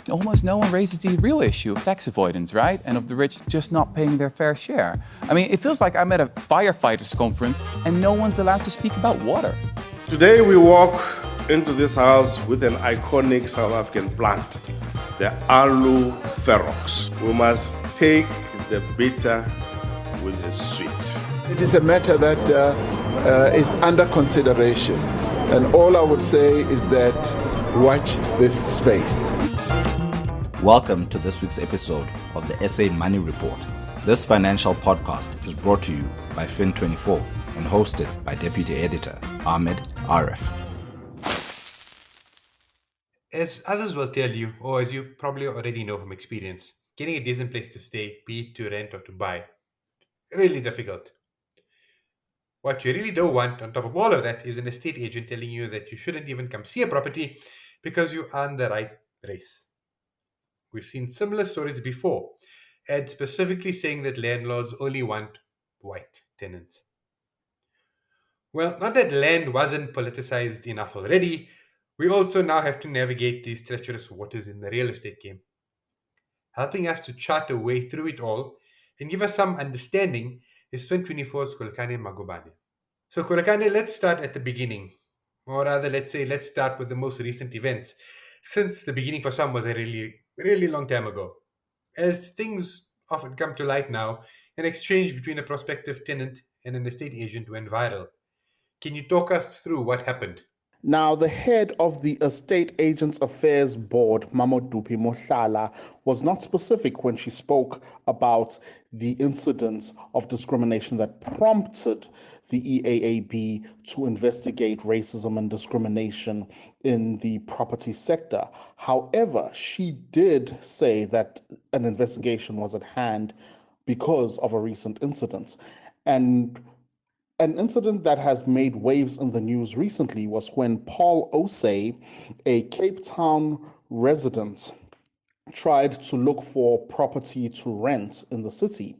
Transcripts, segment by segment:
almost no one raises the real issue of tax avoidance, right? And of the rich just not paying their fair share. I mean, it feels like I'm at a firefighters conference and no one's allowed to speak about water. Today we walk into this house with an iconic South African plant, the Alu Ferox. We must take the bitter with the sweet. It is a matter that is under consideration. And all I would say is that watch this space. Welcome to this week's episode of the SA Money Report. This financial podcast is brought to you by Fin24 and hosted by Deputy Editor Ahmed Arif. As others will tell you, or as you probably already know from experience, getting a decent place to stay, be it to rent or to buy, really difficult. What you really don't want on top of all of that is an estate agent telling you that you shouldn't even come see a property because you aren't the right race. We've seen similar stories before, and specifically saying that landlords only want white tenants. Well, not that land wasn't politicized enough already, we also now have to navigate these treacherous waters in the real estate game. Helping us to chart a way through it all and give us some understanding is Fin24's Khulekane Magubane. So Khulekane, let's start at the beginning. Or rather, let's start with the most recent events, since the beginning for some was a really long time ago. As things often come to light now, an exchange between a prospective tenant and an estate agent went viral. Can you talk us through what happened? Now, the head of the Estate Agents Affairs Board, Mamodupi Mohlala, was not specific when she spoke about the incidents of discrimination that prompted the EAAB to investigate racism and discrimination in the property sector. However, she did say that an investigation was at hand because of a recent incident. And an incident that has made waves in the news recently was when Paul Osei, a Cape Town resident, tried to look for property to rent in the city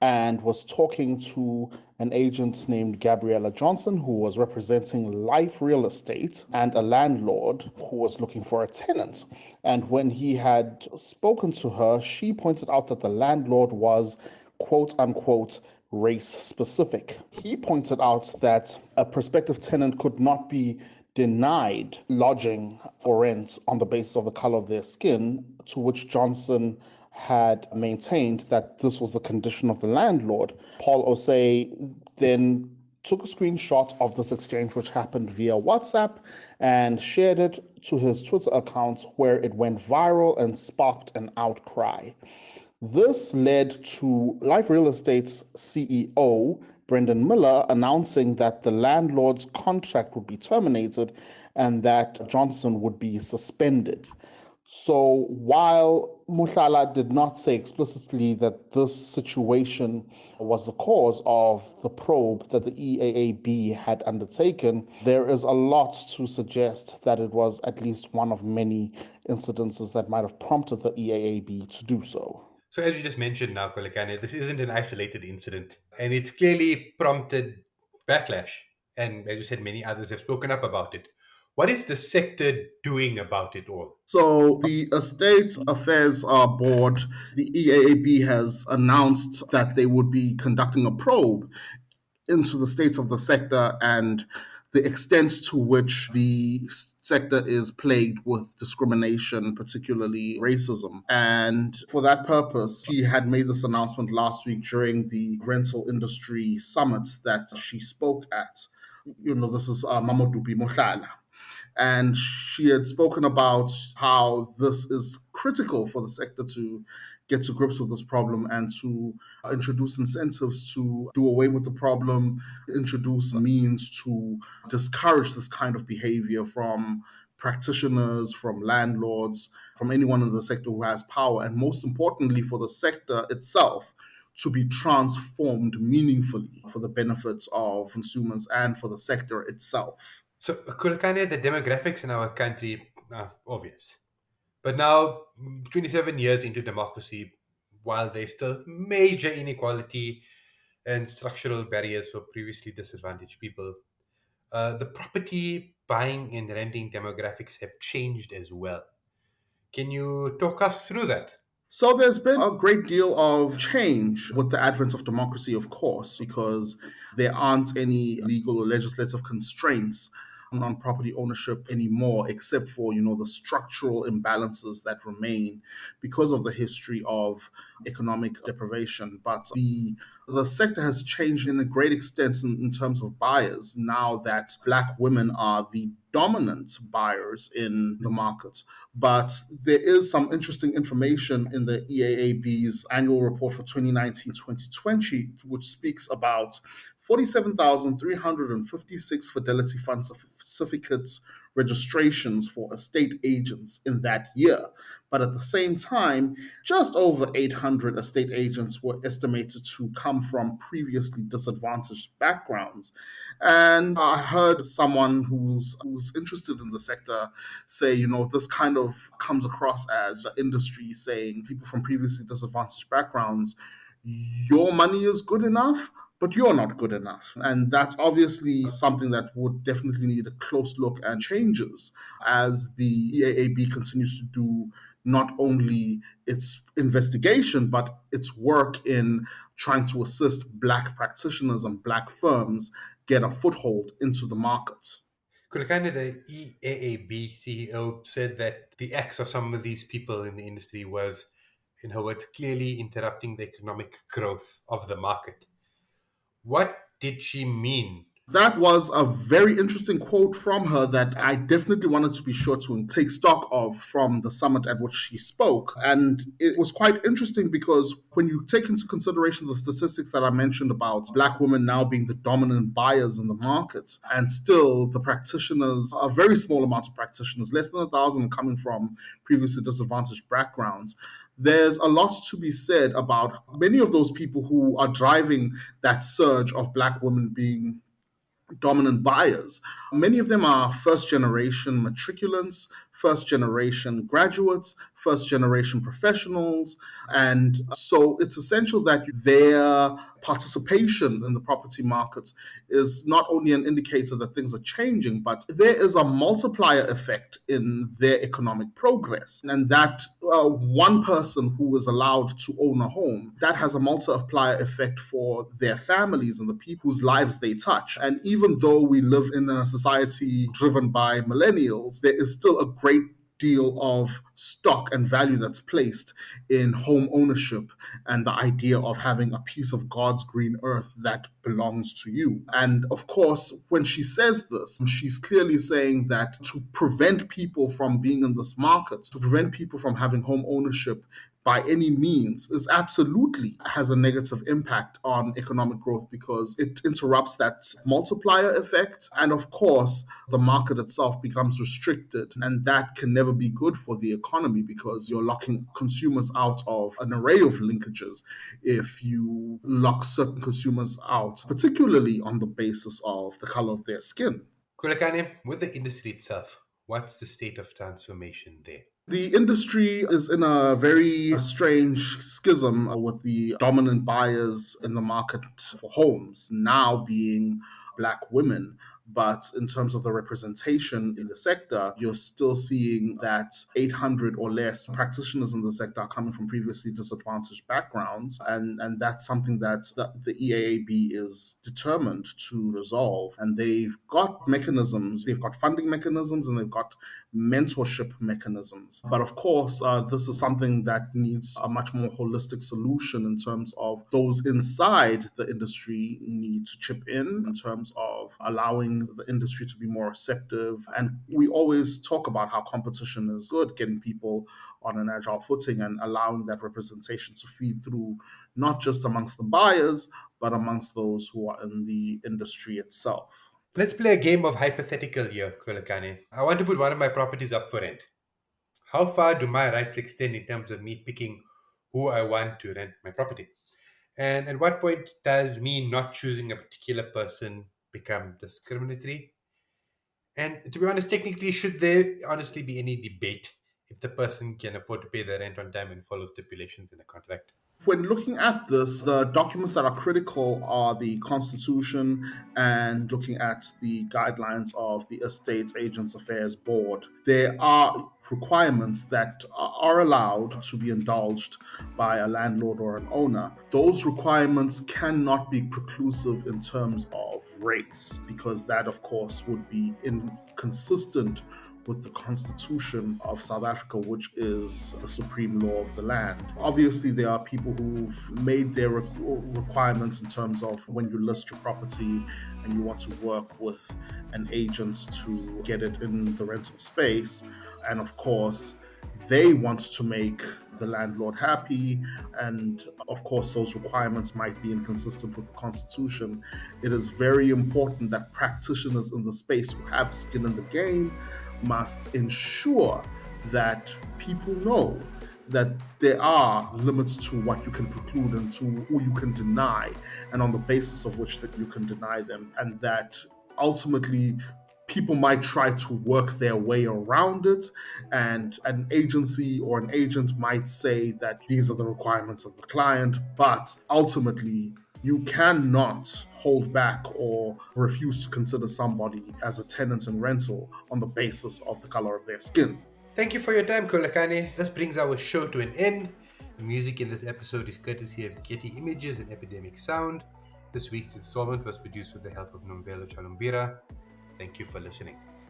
and was talking to an agent named Gabriella Johnson, who was representing Life Real Estate, and a landlord who was looking for a tenant. And when he had spoken to her, she pointed out that the landlord was, quote unquote, race specific. He pointed out that a prospective tenant could not be denied lodging for rent on the basis of the color of their skin, to which Johnson had maintained that this was the condition of the landlord. Paul Osei then took a screenshot of this exchange, which happened via WhatsApp, and shared it to his Twitter account, where it went viral and sparked an outcry. This led to Life Real Estate's CEO, Brendan Miller, announcing that the landlord's contract would be terminated and that Johnson would be suspended. So while Mohlala did not say explicitly that this situation was the cause of the probe that the EAAB had undertaken, there is a lot to suggest that it was at least one of many incidences that might have prompted the EAAB to do so. So as you just mentioned now, Khulekane, this isn't an isolated incident, and it's clearly prompted backlash. And as you said, many others have spoken up about it. What is the sector doing about it all? So the Estate Affairs Board, the EAAB, has announced that they would be conducting a probe into the state of the sector and the extent to which the sector is plagued with discrimination, particularly racism. And for that purpose, she had made this announcement last week during the rental industry summit that she spoke at. This is Mamodupi Mohlala. And she had spoken about how this is critical for the sector to get to grips with this problem and to introduce incentives to do away with the problem, introduce means to discourage this kind of behavior from practitioners, from landlords, from anyone in the sector who has power, and most importantly, for the sector itself to be transformed meaningfully for the benefits of consumers and for the sector itself. So, Khulekane, the demographics in our country are obvious. But now, 27 years into democracy, while there's still major inequality and structural barriers for previously disadvantaged people, the property buying and renting demographics have changed as well. Can you talk us through that? So there's been a great deal of change with the advent of democracy, of course, because there aren't any legal or legislative constraints on property ownership anymore, except for, the structural imbalances that remain because of the history of economic deprivation. But the sector has changed in a great extent in terms of buyers now that Black women are the dominant buyers in the market. But there is some interesting information in the EAAB's annual report for 2019-2020, which speaks about 47,356 Fidelity Fund certificates registrations for estate agents in that year. But at the same time, just over 800 estate agents were estimated to come from previously disadvantaged backgrounds. And I heard someone who's interested in the sector say, this kind of comes across as the industry saying people from previously disadvantaged backgrounds, your money is good enough, but you're not good enough. And that's obviously something that would definitely need a close look and changes as the EAAB continues to do not only its investigation, but its work in trying to assist Black practitioners and Black firms get a foothold into the market. Kulakane, the EAAB CEO, said that the acts of some of these people in the industry was, in her words, clearly interrupting the economic growth of the market. What did she mean? That was a very interesting quote from her that I definitely wanted to be sure to take stock of from the summit at which she spoke. And it was quite interesting because when you take into consideration the statistics that I mentioned about Black women now being the dominant buyers in the market, and still the practitioners, a very small amount of practitioners, less than 1,000 coming from previously disadvantaged backgrounds, there's a lot to be said about many of those people who are driving that surge of Black women being dominant buyers. Many of them are first generation matriculants, first generation graduates, first generation professionals. And so it's essential that their participation in the property market is not only an indicator that things are changing, but there is a multiplier effect in their economic progress. And that one person who is allowed to own a home, that has a multiplier effect for their families and the people whose lives they touch. And even though we live in a society driven by millennials, there is still a great deal of stock and value that's placed in home ownership and the idea of having a piece of God's green earth that belongs to you. And of course, when she says this, she's clearly saying that to prevent people from being in this market, to prevent people from having home ownership by any means is absolutely has a negative impact on economic growth because it interrupts that multiplier effect. And of course, the market itself becomes restricted. And that can never be good for the economy because you're locking consumers out of an array of linkages if you lock certain consumers out, particularly on the basis of the color of their skin. Kulakane, with the industry itself, what's the state of transformation there? The industry is in a very strange schism with the dominant buyers in the market for homes now being Black women. But in terms of the representation in the sector, you're still seeing that 800 or less practitioners in the sector are coming from previously disadvantaged backgrounds. And that's something that the EAAB is determined to resolve. And they've got mechanisms, they've got funding mechanisms, and they've got mentorship mechanisms. But of course, this is something that needs a much more holistic solution in terms of those inside the industry need to chip in terms of allowing the industry to be more receptive. And we always talk about how competition is good, getting people on an agile footing and allowing that representation to feed through not just amongst the buyers, but amongst those who are in the industry itself. Let's play a game of hypothetical here, Kulakane. I want to put one of my properties up for rent. How far do my rights extend in terms of me picking who I want to rent my property? And at what point does me not choosing a particular person become discriminatory? And to be honest, technically, should there honestly be any debate if the person can afford to pay the rent on time and follow stipulations in a contract? When looking at this, the documents that are critical are the Constitution and looking at the guidelines of the Estates Agents Affairs Board. There are requirements that are allowed to be indulged by a landlord or an owner. Those requirements cannot be preclusive in terms of race, because that, of course, would be inconsistent with the Constitution of South Africa, which is the supreme law of the land. Obviously, there are people who've made their requirements in terms of when you list your property and you want to work with an agent to get it in the rental space. And of course, they want to make the landlord happy, and of course those requirements might be inconsistent with the Constitution. It is very important that practitioners in the space who have skin in the game must ensure that people know that there are limits to what you can preclude and to who you can deny, and on the basis of which that you can deny them, and that ultimately people might try to work their way around it, and an agency or an agent might say that these are the requirements of the client, but ultimately you cannot hold back or refuse to consider somebody as a tenant in rental on the basis of the color of their skin. Thank you for your time, Kolakane. This brings our show to an end. The music in this episode is courtesy of Getty Images and Epidemic Sound. This week's installment was produced with the help of Nomvelo Chalumbira. Thank you for listening.